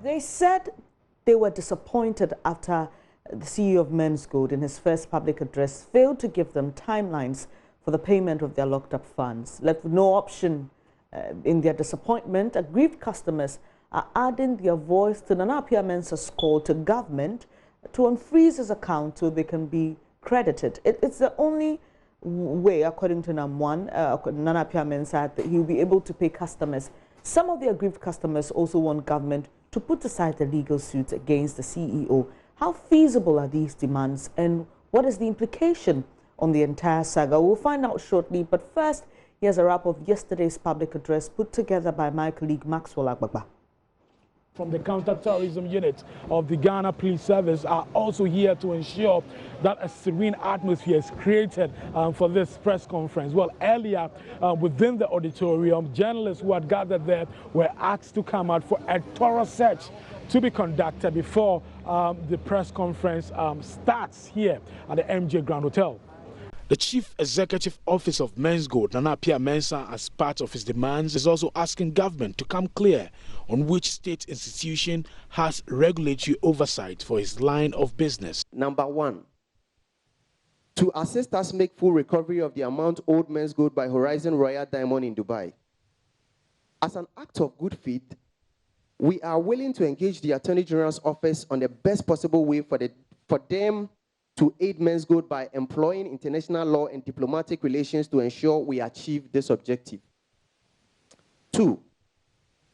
They said they were disappointed after the CEO of Menzgold, in his first public address, failed to give them timelines for the payment of their locked-up funds. Left with no option in their disappointment, aggrieved customers are adding their voice to Nana Mensah's call to government to unfreeze his account so they can be credited. It's the only way, according to Nana Mensah, that he will be able to pay customers. Some of the aggrieved customers also want government to put aside the legal suits against the CEO. How feasible are these demands, and what is the implication on the entire saga? We'll find out shortly, but first, here's a wrap of yesterday's public address put together by my colleague Maxwell Agbagba. From the counter-terrorism unit of the Ghana Police Service are also here to ensure that a serene atmosphere is created for this press conference. Well, earlier within the auditorium, journalists who had gathered there were asked to come out for a thorough search to be conducted before the press conference starts here at the MJ Grand Hotel. The Chief Executive Officer of Menzgold, Nana Mensah, as part of his demands, is also asking government to come clear on which state institution has regulatory oversight for his line of business. Number one, to assist us make full recovery of the amount owed Menzgold by Horizon Royal Diamond in Dubai. As an act of good faith, we are willing to engage the Attorney General's office on the best possible way for them to aid Menzgold by employing international law and diplomatic relations to ensure we achieve this objective. Two,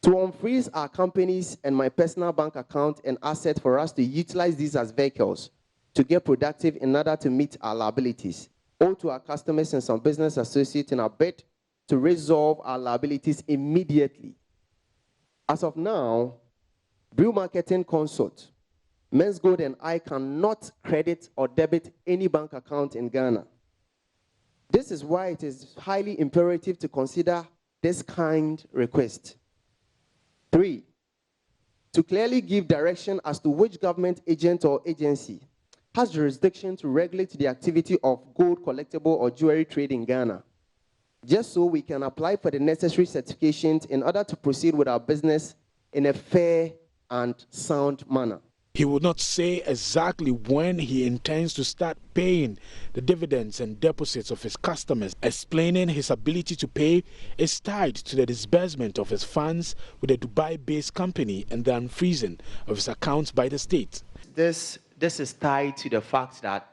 to unfreeze our companies and my personal bank account and asset for us to utilize these as vehicles to get productive in order to meet our liabilities, owed to our customers and some business associates in our bid to resolve our liabilities immediately. As of now, Brew Marketing Consult, Menzgold and I cannot credit or debit any bank account in Ghana. This is why it is highly imperative to consider this kind request. Three, to clearly give direction as to which government agent or agency has jurisdiction to regulate the activity of gold, collectible, or jewelry trade in Ghana, just so we can apply for the necessary certifications in order to proceed with our business in a fair and sound manner. He will not say exactly when he intends to start paying the dividends and deposits of his customers, explaining his ability to pay is tied to the disbursement of his funds with a Dubai-based company and the unfreezing of his accounts by the state. This is tied to the fact that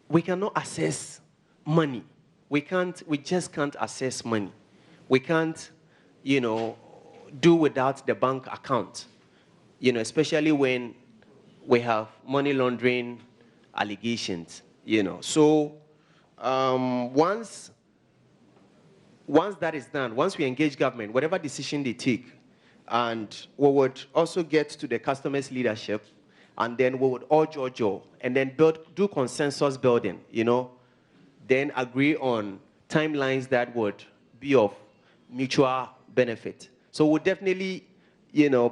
we cannot access money. We just can't access money. We can't, do without the bank account. Especially when we have money laundering allegations, So once that is done, once we engage government, whatever decision they take, and we would also get to the customer's leadership, and then we would all jaw, and then do consensus building, then agree on timelines that would be of mutual benefit. So we'll definitely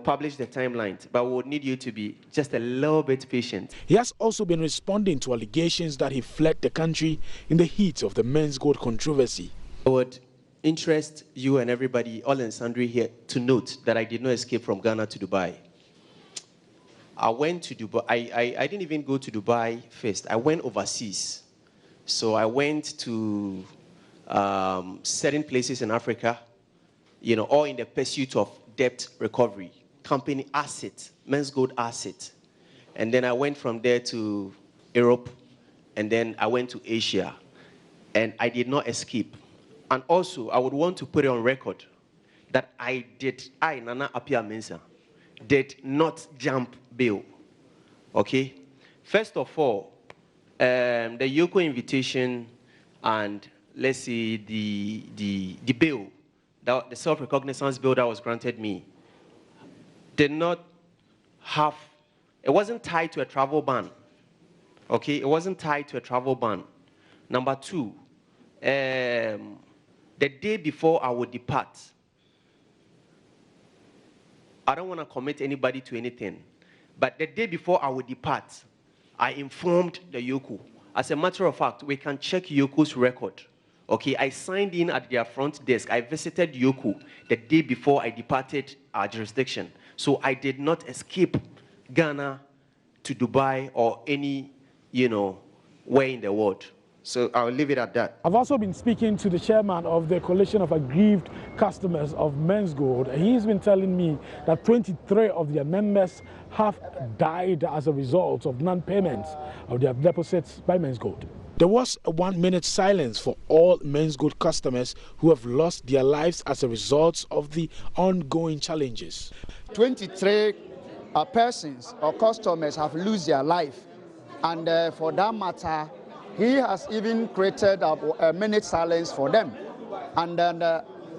publish the timelines, but we would need you to be just a little bit patient. He has also been responding to allegations that he fled the country in the heat of the Menzgold controversy. I would interest you and everybody, all and sundry here, to note that I did not escape from Ghana to Dubai. I went to Dubai. I didn't even go to Dubai first. I went overseas. So I went to certain places in Africa, all in the pursuit of debt recovery, company asset, Menzgold asset. And then I went from there to Europe, and then I went to Asia, and I did not escape. And also, I would want to put it on record that I, Nana Mensah, did not jump bail, okay? First of all, the Yoko invitation and, let's say, the bail, the self-recognizance bill that was granted me did not have, it wasn't tied to a travel ban, okay? It wasn't tied to a travel ban. Number two, the day before I would depart, I don't want to commit anybody to anything, but the day before I would depart, I informed the Yoko. As a matter of fact, we can check Yoko's record Okay, I signed in at their front desk. I visited Yoku the day before I departed our jurisdiction. So I did not escape Ghana to Dubai or any, where in the world. So I'll leave it at that. I've also been speaking to the chairman of the Coalition of Aggrieved Customers of Menzgold. He's been telling me that 23 of their members have died as a result of non-payments of their deposits by Menzgold. There was a 1 minute silence for all Menzgold customers who have lost their lives as a result of the ongoing challenges. 23 persons or customers have lost their life, and for that matter, he has even created a minute silence for them. And then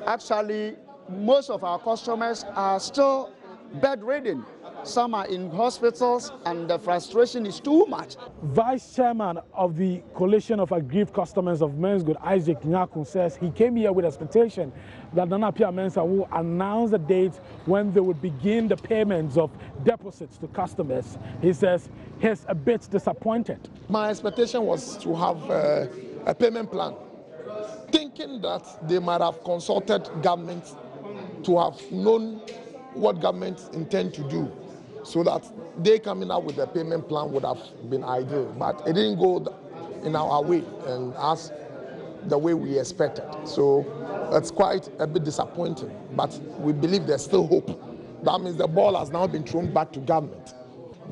actually, most of our customers are still bedridden. Some are in hospitals, and the frustration is too much. Vice Chairman of the Coalition of Aggrieved Customers of Menzgold, Isaac Nyakun, says he came here with expectation that Nana Pia Mensah will announce the date when they would begin the payments of deposits to customers. He says he's a bit disappointed. My expectation was to have a payment plan, thinking that they might have consulted government to have known what government intend to do, so that they coming out with a payment plan would have been ideal. But it didn't go in our way and as the way we expected. So it's quite a bit disappointing, but we believe there's still hope. That means the ball has now been thrown back to government.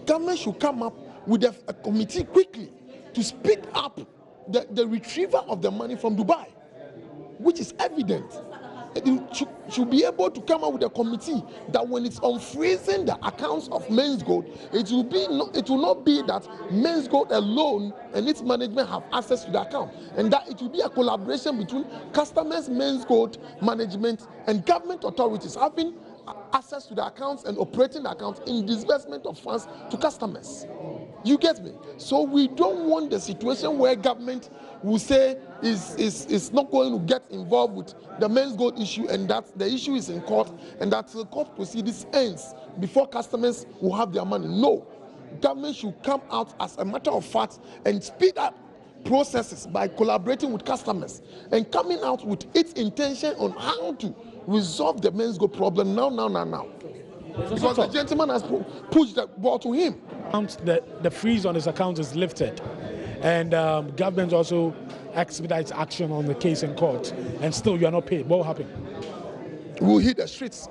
Government should come up with a committee quickly to speed up the retrieval of the money from Dubai, which is evident. It should be able to come up with a committee that when it's unfreezing the accounts of Menzgold, it will not be that Menzgold alone and its management have access to the account, and that it will be a collaboration between customers, Menzgold management, and government authorities having access to the accounts and operating the accounts in disbursement of funds to customers. You get me? So we don't want the situation where government will say is not going to get involved with the Menzgold issue, and that the issue is in court, and that the court proceedings ends before customers will have their money. No, government should come out as a matter of fact and speed up processes by collaborating with customers and coming out with its intention on how to resolve the Menzgold problem now. Because the gentleman has pushed the ball to him. The freeze on his account is lifted, and government also expedites action on the case in court, and still you are not paid. What will happen? We'll hit the streets.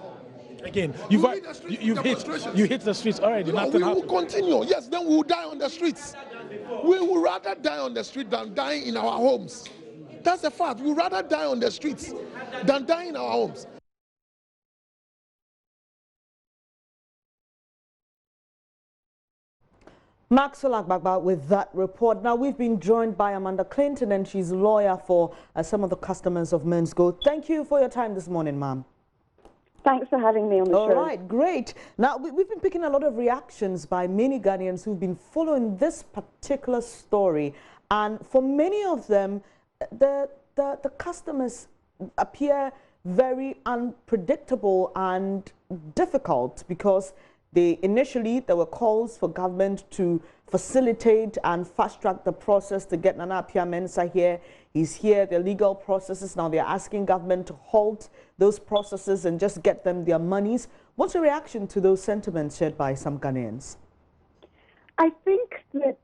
Again, you hit the streets already. No, we will continue. Yes, then we will die on the streets. We would rather die on the street than die in our homes. That's a fact. We would rather die on the streets than die in our homes. Maxwell Agbagba with that report. Now, we've been joined by Amanda Clinton, and she's a lawyer for some of the customers of Menzgold. Thank you for your time this morning, ma'am. Thanks for having me on the show. All right, great. Now, we've been picking a lot of reactions by many Ghanaians who've been following this particular story. And for many of them, the customers appear very unpredictable and difficult, because initially there were calls for government to facilitate and fast-track the process to get Nana Appiah Mensah here. He's here, the legal processes. Now they're asking government to halt those processes and just get them their monies. What's your reaction to those sentiments shared by some Ghanaians? I think that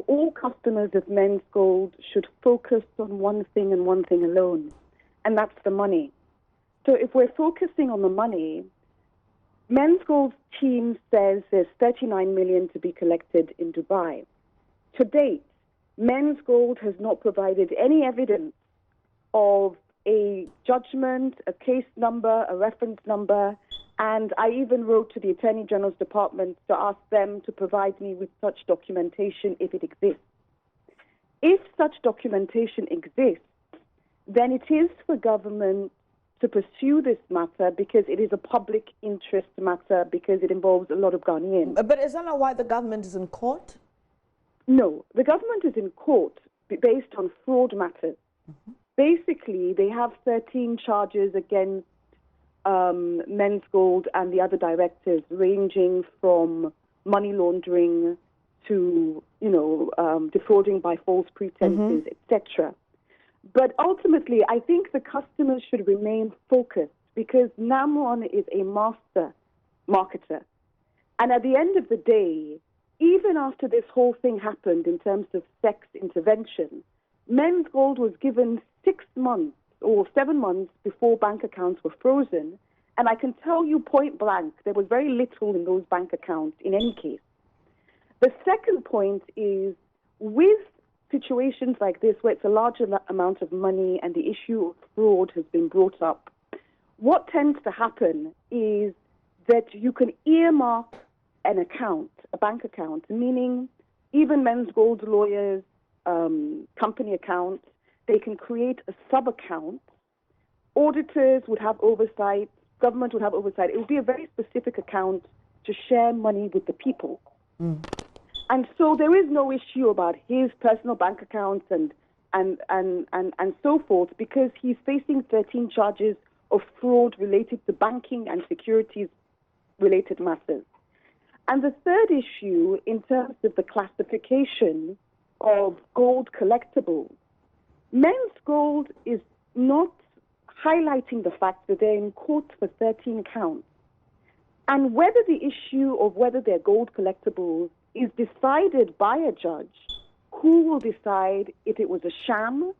all customers of Menzgold should focus on one thing and one thing alone, and that's the money. So if we're focusing on the money, Menzgold's team says there's 39 million to be collected in Dubai. To date, Menzgold has not provided any evidence of a judgment, a case number, a reference number, and I even wrote to the Attorney General's Department to ask them to provide me with such documentation if it exists. If such documentation exists, then it is for government to pursue this matter, because it is a public interest matter, because it involves a lot of Ghanaians. But is that not why the government is in court? No, the government is in court based on fraud matters. Basically, they have 13 charges against Menzgold and the other directors, ranging from money laundering to, defrauding by false pretenses, etc. But ultimately, I think the customers should remain focused because Namron is a master marketer. And at the end of the day, even after this whole thing happened in terms of sex intervention, Menzgold was given 6 months or 7 months before bank accounts were frozen. And I can tell you point blank, there was very little in those bank accounts in any case. The second point is with situations like this where it's a large amount of money and the issue of fraud has been brought up, what tends to happen is that you can earmark an account, a bank account, meaning even Menzgold lawyers, company accounts, they can create a sub-account. Auditors would have oversight, government would have oversight. It would be a very specific account to share money with the people. And so there is no issue about his personal bank accounts and so forth because he's facing 13 charges of fraud related to banking and securities related matters. And the third issue in terms of the classification of gold collectibles, Menzgold is not highlighting the fact that they're in court for 13 counts. And whether the issue of whether they're gold collectibles is decided by a judge, who will decide if it was a sham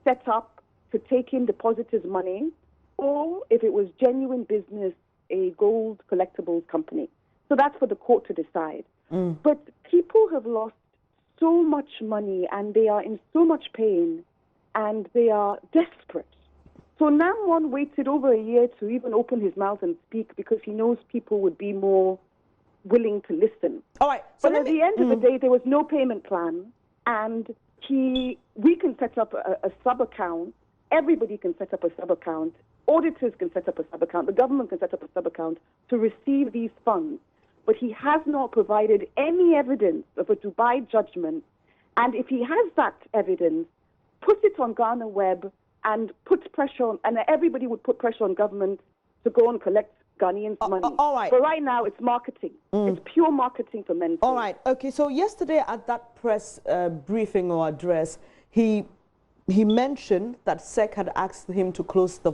set up to take in depositors' money or if it was genuine business, a gold collectibles company. So that's for the court to decide. But people have lost so much money and they are in so much pain and they are desperate. So Namron waited over a year to even open his mouth and speak because he knows people would be more willing to listen. All right. So but at the end of the day, there was no payment plan, and we can set up a sub-account. Everybody can set up a sub-account. Auditors can set up a sub-account. The government can set up a sub-account to receive these funds. But he has not provided any evidence of a Dubai judgment. And if he has that evidence, put it on Ghana Web and put pressure on, and everybody would put pressure on government to go and collect Ghanaians' money. All right. But right now, it's marketing. It's pure marketing for men. All right. Okay. So yesterday at that press briefing or address, he mentioned that SEC had asked him to close the.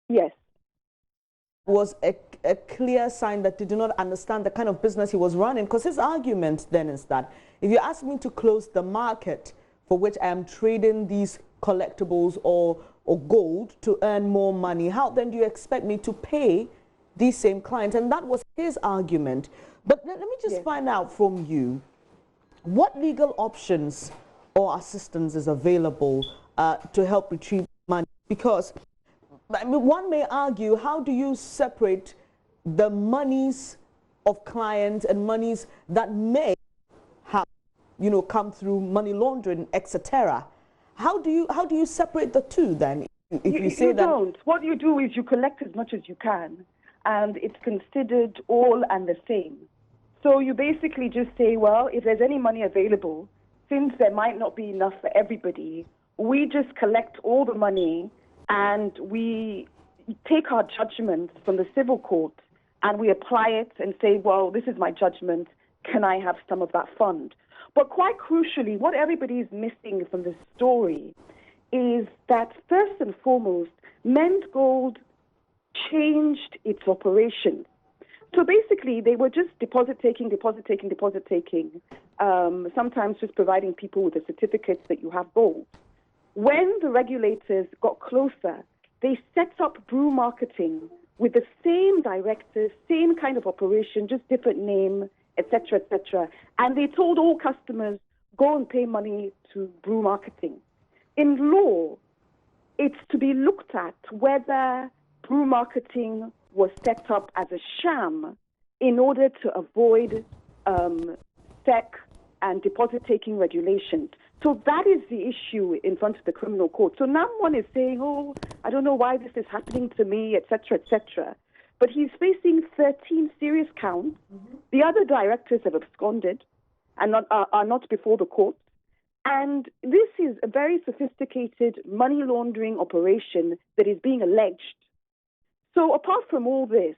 Yes. Was a clear sign that they do not understand the kind of business he was running. Because his argument then is that if you ask me to close the market for which I am trading these collectibles or gold to earn more money, how then do you expect me to pay these same clients? And that was his argument. But let me just find out from you, what legal options or assistance is available to help retrieve money? Because I mean, one may argue, how do you separate the monies of clients and monies that may have, come through money laundering, etc.? How do you separate the two then? If you say that don't. What you do is you collect as much as you can, and it's considered all and the same. So you basically just say, well, if there's any money available, since there might not be enough for everybody, we just collect all the money and we take our judgment from the civil court and we apply it and say, well, this is my judgment. Can I have some of that fund? But quite crucially, what everybody is missing from this story is that first and foremost, Menzgold changed its operations. So basically, they were just deposit taking, sometimes just providing people with a certificate that you have gold. When the regulators got closer, they set up brew marketing with the same directors, same kind of operation, just different name, etc., etc. And they told all customers, go and pay money to brew marketing. In law, it's to be looked at whether brew marketing was set up as a sham in order to avoid SEC and deposit-taking regulations. So that is the issue in front of the criminal court. So now one is saying, oh, I don't know why this is happening to me, etc., etc. But he's facing 13 serious counts. The other directors have absconded and are not before the court. And this is a very sophisticated money laundering operation that is being alleged. So apart from all this,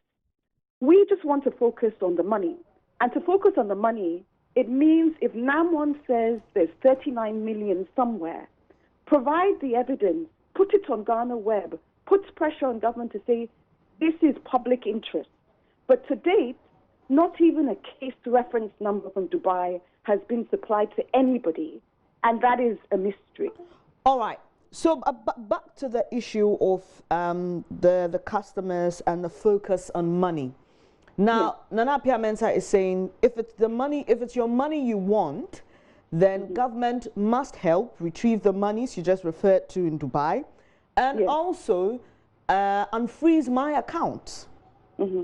we just want to focus on the money. And to focus on the money, It means if NAM1 says there's 39 million somewhere, provide the evidence, put it on Ghana Web, puts pressure on government to say this is public interest. But to date, not even a case reference number from Dubai has been supplied to anybody, and that is a mystery. All right. So back to the issue of the customers and the focus on money. Now, Nana Mensah is saying if it's your money you want, then government must help retrieve the monies you just referred to in Dubai, and also unfreeze my accounts.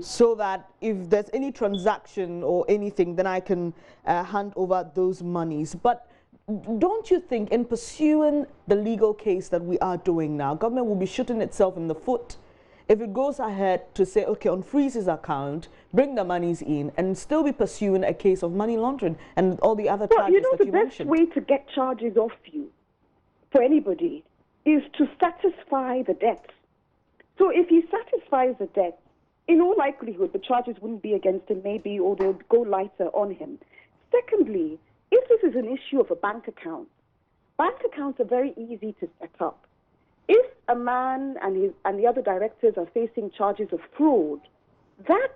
So that if there's any transaction or anything, then I can hand over those monies. But don't you think in pursuing the legal case that we are doing now, government will be shooting itself in the foot if it goes ahead to say, okay, unfreeze his account, bring the monies in, and still be pursuing a case of money laundering and all the other charges that you mentioned? The best way to get charges off you for anybody is to satisfy the debt. So if he satisfies the debt, in all likelihood, the charges wouldn't be against him, maybe, or they'll go lighter on him. Secondly, if this is an issue of a bank account, bank accounts are very easy to set up. If a man and the other directors are facing charges of fraud, that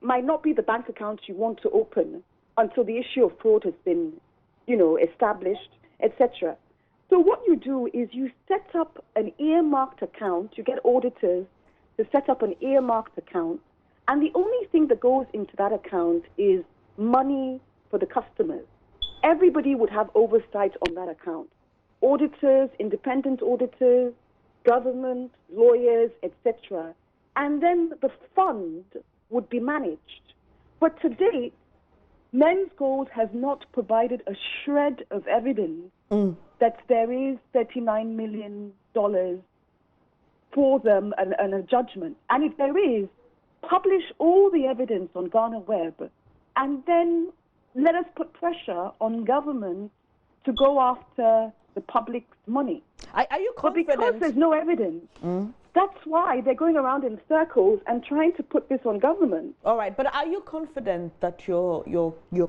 might not be the bank account you want to open until the issue of fraud has been, established, etc. So what you do is you set up an earmarked account. You get auditors to set up an earmarked account, and the only thing that goes into that account is money for the customers. Everybody would have oversight on that account. Auditors, independent auditors, government, lawyers, etc. And then the fund would be managed. But to date, Menzgold has not provided a shred of evidence that there is $39 million for them and a judgment. And if there is, publish all the evidence on Ghana Web, and then let us put pressure on government to go after the public's money. Are you confident? But because there's no evidence, that's why they're going around in circles and trying to put this on government. All right, but are you confident that your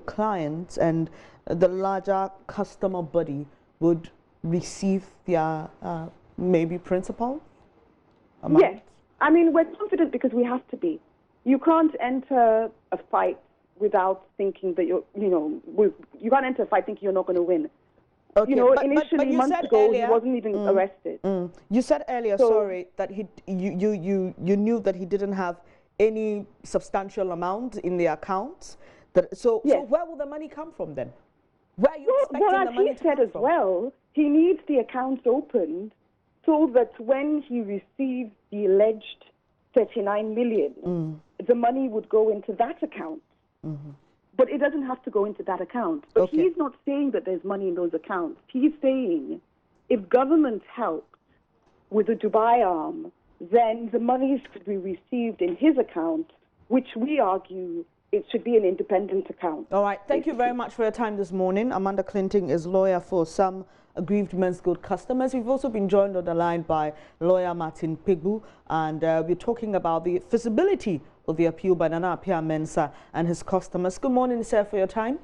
clients and the larger customer body would receive their maybe principal amount? Yes. I mean, we're confident because we have to be. You can't enter a fight without thinking that you can't enter a fight thinking you're not going to win. Okay, initially, months ago, he wasn't even arrested. You said earlier, that you knew that he didn't have any substantial amount in the accounts. So where will the money come from then? Where are you expecting the money to come from? As he said as well, he needs the accounts opened so that when he receives the alleged 39 million, the money would go into that account. But it doesn't have to go into that account. But he's not saying that there's money in those accounts. He's saying if government helped with the Dubai arm, then the monies could be received in his account, which we argue it should be an independent account. All right. Thank you very much for your time this morning. Amanda Clinton is lawyer for some aggrieved Menzgold customers. We've also been joined on the line by lawyer Martin Pigbu, and we're talking about the feasibility of the appeal by Nana Mensah and his customers. Good morning, sir, for your time.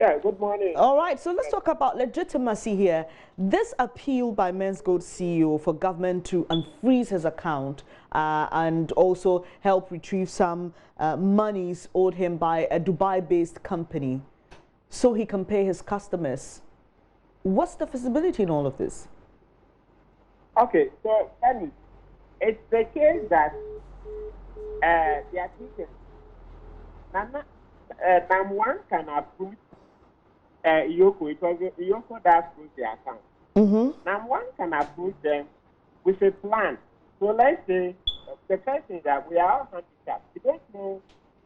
Yeah, good morning. All right, so let's talk about legitimacy here. This appeal by Menzgold CEO for government to unfreeze his account and also help retrieve some monies owed him by a Dubai-based company so he can pay his customers. What's the feasibility in all of this? Okay, so Annie, it's the case that they are thinking NAM1 can approve Iyoko because Iyoko does close the account. NAM1 can approve them with a plan. So let's say the first thing that we are all handicapped. We don't know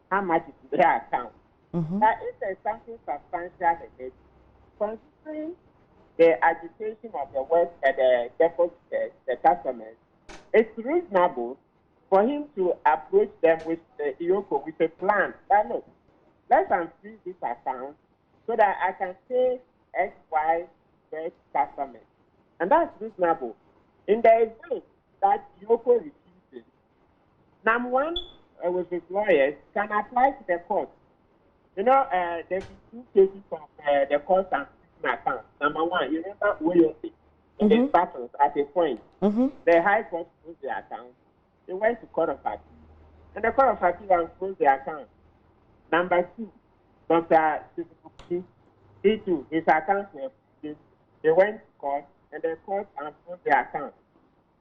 how much is in their account. Now, if there's something substantial in it, considering the agitation of the West and the depositors, the customers, it's reasonable for him to approach them with Iyoko with a plan. That look, let's unfreeze this account so that I can pay X, Y, Z customers. And that's reasonable. In the event that Iyoko refuses, NAM1 with his lawyers can apply to the court You know, there's two cases of the cost and fixing account. Number one, you remember Williamson in the battles at a point. The High Court closed the account. They went to Court of Appeal. And the Court of Appeal closed the account. Number two, Dr. Sisukuki, he too, his account were frozen. They went to court, and the court closed the account.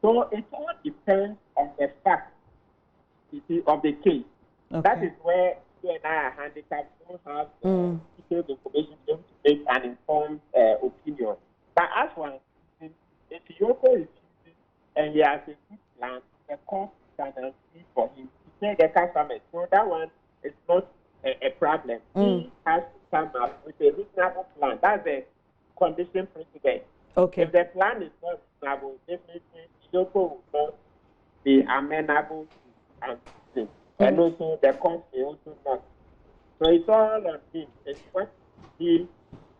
So it all depends on the fact, you see, of the case. Okay. That is where you and I are handicapped. We don't have detailed information to make an informed opinion. But as one, if Yoko is using and he has a good plan, the court can agree for him to pay the customers. So that one is not a problem. He has to come up with a reasonable plan. That's the condition precedent. Okay. If the plan is not reasonable, definitely Yoko will not be amenable to anything. And also the court may also not. So it's all on him. It's what he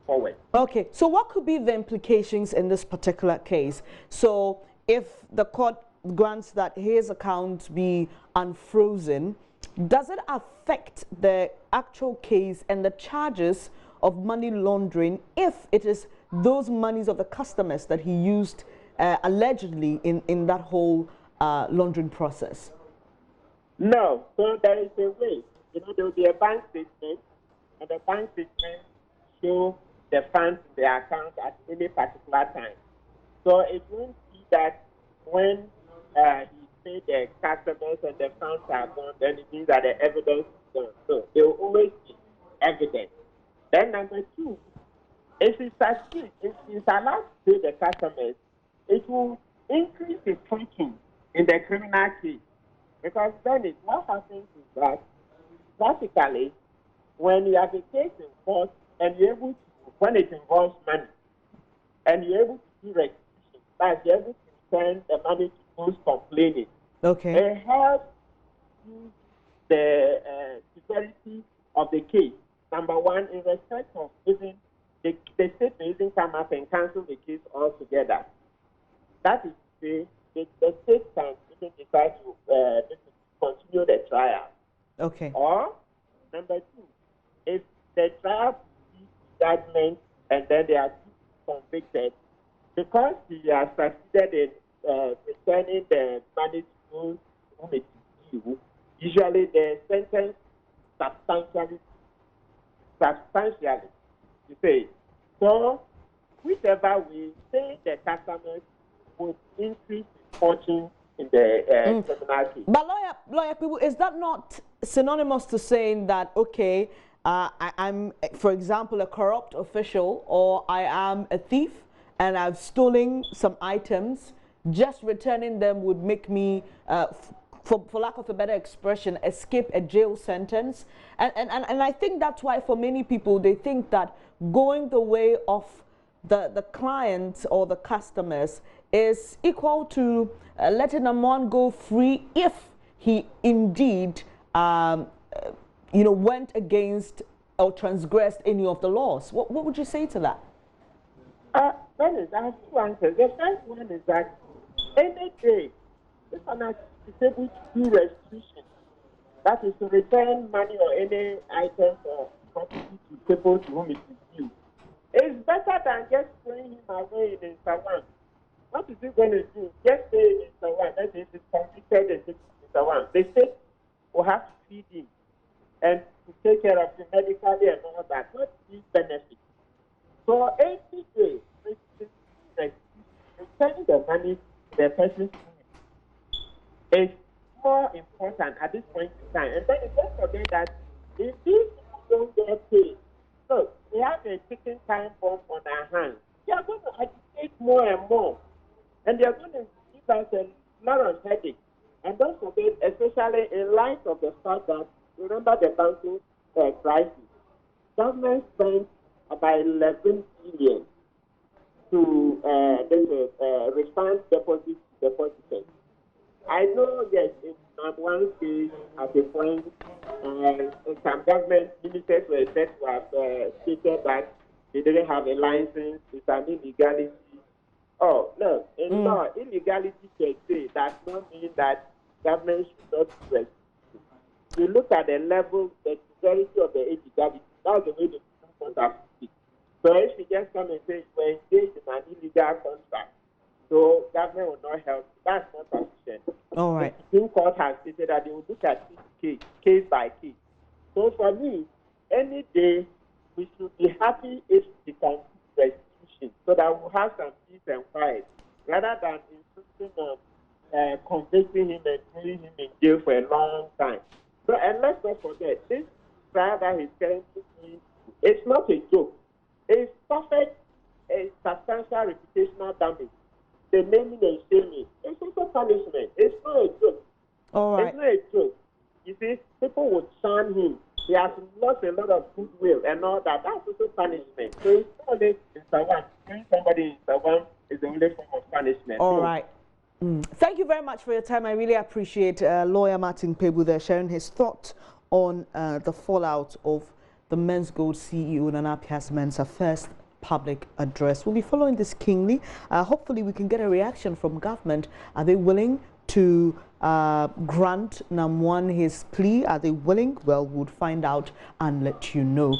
forward. Okay. So what could be the implications in this particular case? So if the court grants that his account be unfrozen, does it affect the actual case and the charges of money laundering if it is those monies of the customers that he used allegedly in that whole laundering process? No. So there is a way. You know, there will be a bank statement, and the bank statement show the funds in the account at any particular time. So it won't be that when he paid the customers and the funds are gone, then it means that the evidence is gone. So there will always be evidence. Then number two, if he succeeds, if he's allowed to pay the customers, it will increase the thinking in the criminal case. Because then what happens is that practically when you have a case in court and you're able to, when it involves money, and you're able to do restitution, that you're able to return the money to those complaining. Okay. It helps the security of the case. Number one, in respect of even the state may even come up and cancel the case altogether. That is to say, the state can even decide to continue the trial. Okay. Or, number two, if the trial proceeds to judgment and then they are convicted, because he has succeeded in returning the money to those whom it is due, usually the sentence substantially, you say. So, whichever way, say the customers would increase his fortune in the criminal case. But lawyer people, is that not synonymous to saying that, okay, I'm, for example, a corrupt official, or I am a thief and I've stolen some items, just returning them would make me, for lack of a better expression, escape a jail sentence? And I think that's why for many people, they think that going the way of the clients or the customers is equal to letting a man go free if he indeed went against or transgressed any of the laws. What would you say to that? I have two answers. The first one is that any day, if an artist is able to do restitution, that is to return money or any items or property to people to whom it is due, it's better than just throwing him away in Sawan. What is he going to do? Just say in Sawan, that is convicted and taken in Sawan. The state will have to feed him and to take care of him medically and all that. What is benefit? So every day, returning the money to the person's is more important at this point in time. And then don't forget that if these people don't get paid, look, we have a ticking time bomb on our hands. They are going to agitate more and more. And they are going to give us a lot of headache. And don't forget, especially in light of the fact that, remember the banking crisis, government spent about 11 billion to refund depositors. I know, yes, in one case at a point, some government ministers were said to have stated that they didn't have a license, it's an illegality. Oh, look, in law, illegality per se does not mean that government should not do it. you look at the level, the severity of the illegality. That's the way the Supreme Court has put it. So if you just come and say we're engaged in an illegal contract, so government will not help, that's not sufficient. All right. The Supreme Court has stated that they will look at case by case. So for me, any day we should be happy if we can do restitution so that we'll have some peace and quiet, rather than insisting on convicting him and putting him in jail for a long time. So, and let's not forget, this trial that he's currently doing, it's not a joke. It's suffered a substantial reputational damage. The naming and shaming, it's also punishment. It's not a joke. All right. It's not a joke. You see, people would shun him. He has lost a lot of goodwill and all that. That's also punishment. So it's not only in Sawan. When somebody in Sawan is the only form of punishment. All right. Thank you very much for your time. I really appreciate lawyer Martin Pebu there sharing his thoughts on the fallout of the Menzgold CEO Nana Pias Mensah first public address. We'll be following this keenly. Hopefully we can get a reaction from government. Are they willing to grant Nam1 his plea? Are they willing? Well, we'll find out and let you know.